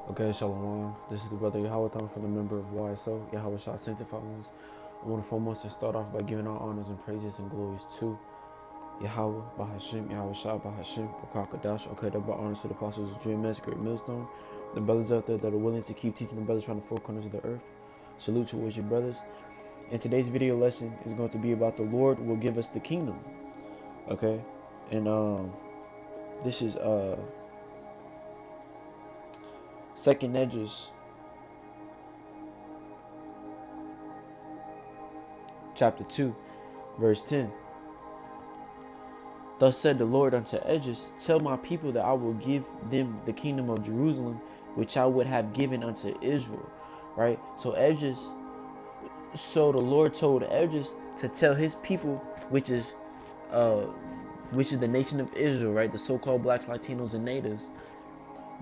Okay, Shalom. This is the brother Yahweh from the member of YSO, Yahweh Shah Sanctified Ones. I want to foremost to start off by giving our honors and praises and glories to Yahweh, Bahashim, Yahweh Shah, Bahashim, Bakakadash. Okay, double honors to the apostles of Dream Mass, Great Millstone, the brothers out there that are willing to keep teaching the brothers from the four corners of the earth. Salute towards your brothers. And today's video lesson is going to be about the Lord will give us the kingdom. Okay, and this is Second Edges, chapter 2, verse 10. Thus said the Lord unto Edges, tell my people that I will give them the kingdom of Jerusalem, which I would have given unto Israel. Right? So the Lord told Edges to tell his people, which is the nation of Israel, right? The so-called blacks, Latinos, and natives,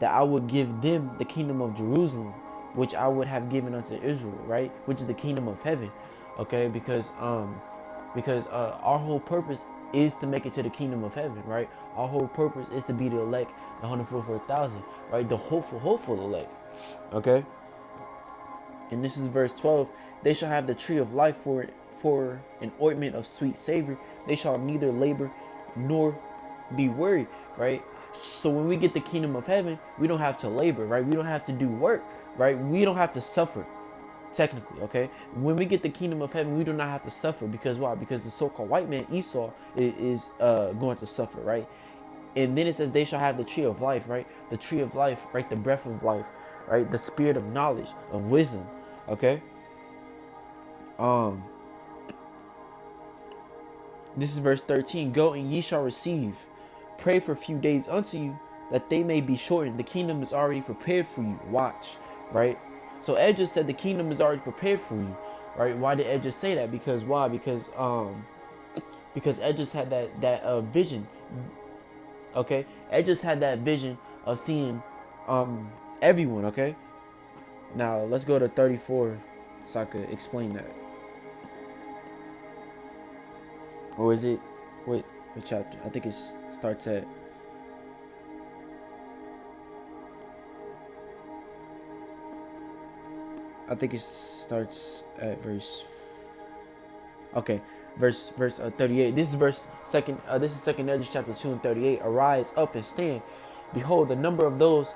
that I would give them the kingdom of Jerusalem, which I would have given unto Israel, right? Which is the kingdom of heaven, okay? Because our whole purpose is to make it to the kingdom of heaven, right? Our whole purpose is to be the elect, the 144,000, right? The hopeful elect, okay? And this is verse 12. They shall have the tree of life for an ointment of sweet savor. They shall neither labor nor be weary, right? So when we get the kingdom of heaven, we don't have to labor, right? We don't have to do work, right? We don't have to suffer, technically, okay? When we get the kingdom of heaven, we do not have to suffer. Because why? Because the so-called white man, Esau, is going to suffer, right? And then it says they shall have the tree of life, right? The tree of life, right? The breath of life, right? The spirit of knowledge, of wisdom, okay? This is verse 13. Go and ye shall receive. Pray for a few days unto you, that they may be shortened. The kingdom is already prepared for you. Watch, right? So Edges said the kingdom is already prepared for you, right? Why did Edges say that? Because why? Because Edges had that vision. Okay, Edges had that vision of seeing everyone. Okay, now let's go to 34 so I could explain that. Or is it? Wait, what chapter? I think it starts at. I think it starts at verse. Okay, verse 38. This is verse second. This is Second Edges chapter 2 and 38. Arise up and stand. Behold, the number of those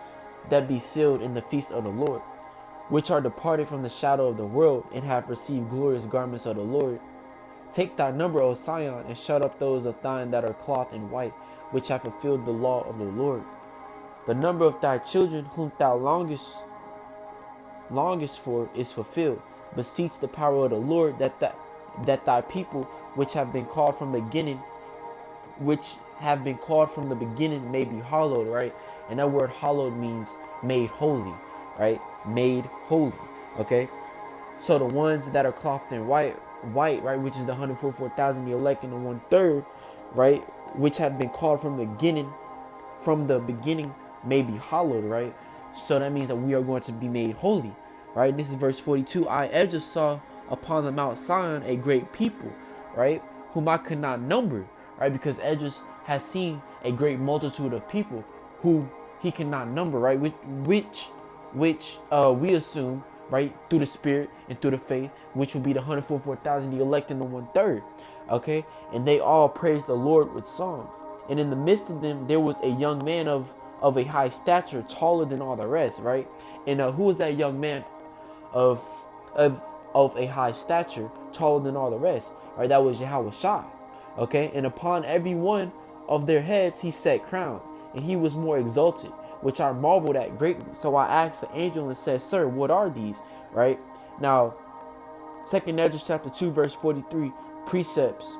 that be sealed in the feast of the Lord, which are departed from the shadow of the world, and have received glorious garments of the Lord. Take thy number, O Sion, and shut up those of thine that are clothed in white, which have fulfilled the law of the Lord. The number of thy children whom thou longest for is fulfilled. Beseech the power of the Lord that thy people which have been called from the beginning, may be hallowed, right? And that word hallowed means made holy, right? Made holy, okay? So the ones that are clothed in white, right, which is the 144,000, the elect, and the 1/3, right, which have been called from the beginning, may be hallowed, right? So that means that we are going to be made holy, right? This is verse 42. I Edges saw upon the Mount Sion a great people, right, whom I could not number, right? Because Edges has seen a great multitude of people who he cannot number, right? Which we assume, right, through the spirit and through the faith, which will be the 144,000, the elect, and the 1/3, okay? And they all praised the Lord with songs. And in the midst of them, there was a young man of a high stature, taller than all the rest, right? And who was that young man of a high stature, taller than all the rest, right? That was Yahweh Shai, okay? And upon every one of their heads he set crowns, and he was more exalted, which I marveled at greatly. So I asked the angel and said, Sir, what are these? Right? Now, 2nd Ezra chapter 2, verse 43, precepts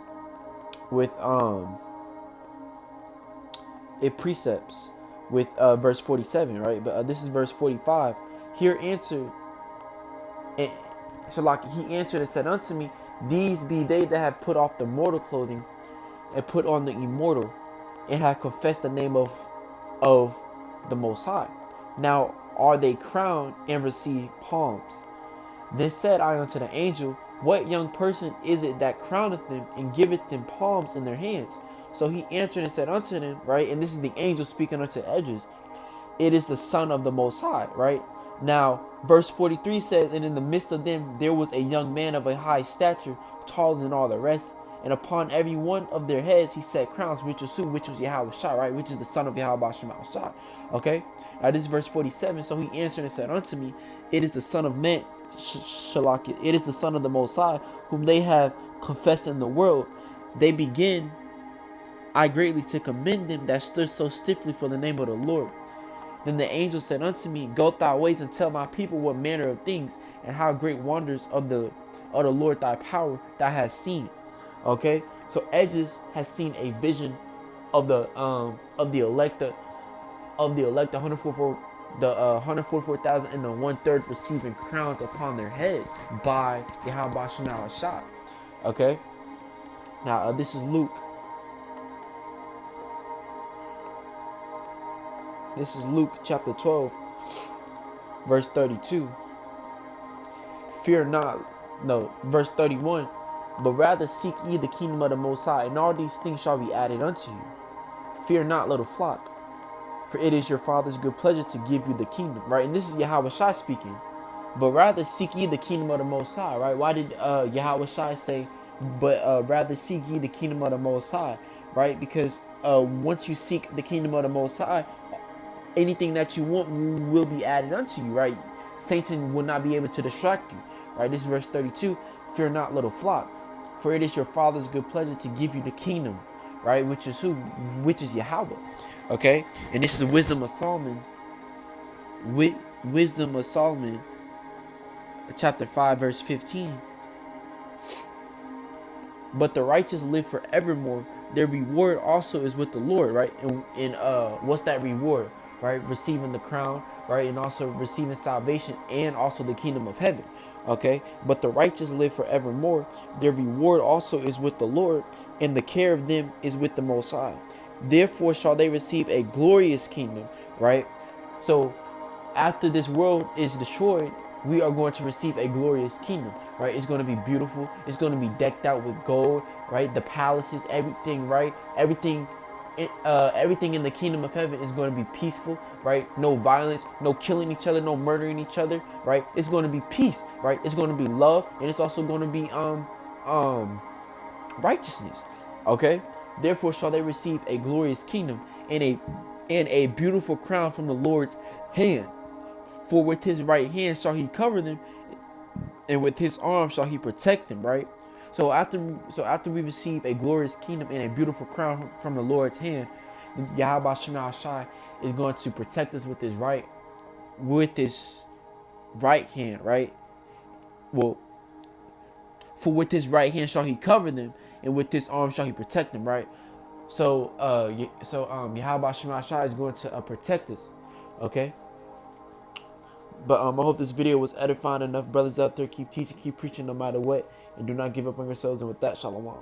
with verse 47, right? But this is verse 45. Here answered, and so like he answered and said unto me, these be they that have put off the mortal clothing and put on the immortal, and have confessed the name of the Most High. Now are they crowned and receive palms. Then said I unto the angel, what young person is it that crowneth them and giveth them palms in their hands? So he answered and said unto them, right? And this is the angel speaking unto Edges. it is the Son of the Most High, right? Now, verse 43 says, and in the midst of them there was a young man of a high stature, taller than all the rest, and upon every one of their heads he set crowns, which was who? Which was Yahweh Shai, right? Which is the son of Yahweh Shai. Okay? Now this is verse 47. So he answered and said unto me, it is the Son of Man, Shalakit. It is the Son of the Most High, whom they have confessed in the world. They begin, I greatly to commend them that stood so stiffly for the name of the Lord. Then the angel said unto me, go thy ways and tell my people what manner of things and how great wonders of the Lord thy power thou hast seen. Okay, so Edges has seen a vision of the elect, 144, the 144,000 and the 1/3 receiving crowns upon their heads by Yahweh Shai. Okay, now this is Luke. This is Luke chapter 12, verse 32. Fear not, no, verse 31. But rather seek ye the kingdom of the Most High, and all these things shall be added unto you. Fear not, little flock, for it is your Father's good pleasure to give you the kingdom, right? And this is Yahweh Shai speaking. But rather seek ye the kingdom of the Most High, right? Why did Yahweh Shai say, but rather seek ye the kingdom of the Most High, right? Because once you seek the kingdom of the Most High, anything that you want will be added unto you, right? Satan will not be able to distract you, right? This is verse 32. Fear not, little flock, for it is your Father's good pleasure to give you the kingdom, right? Which is who? Which is Yahweh. Okay? And this is the wisdom of Solomon. Wisdom of Solomon, chapter 5, verse 15. But the righteous live forevermore. Their reward also is with the Lord, right? And what's that reward? Right? Receiving the crown, right? And also receiving salvation and also the kingdom of heaven. Okay, but the righteous live forevermore. Their reward also is with the Lord, and the care of them is with the Most High. Therefore shall they receive a glorious kingdom, right? So after this world is destroyed, we are going to receive a glorious kingdom, right? It's going to be beautiful. It's going to be decked out with gold, right? The palaces, everything, right? Everything in the kingdom of heaven is going to be peaceful, right? No violence, no killing each other, no murdering each other, right? It's going to be peace, right? It's going to be love, and it's also going to be righteousness. Okay? Therefore shall they receive a glorious kingdom and a beautiful crown from the Lord's hand. For with his right hand shall he cover them, and with his arm shall he protect them, right? So after we receive a glorious kingdom and a beautiful crown from the Lord's hand, Yahweh Shai is going to protect us with his right hand, right? Well, for with his right hand shall he cover them, and with his arm shall he protect them, right? So Yahweh Shai is going to protect us, okay? But I hope this video was edifying enough. Brothers out there, keep teaching, keep preaching no matter what, and do not give up on yourselves. And with that, shalom.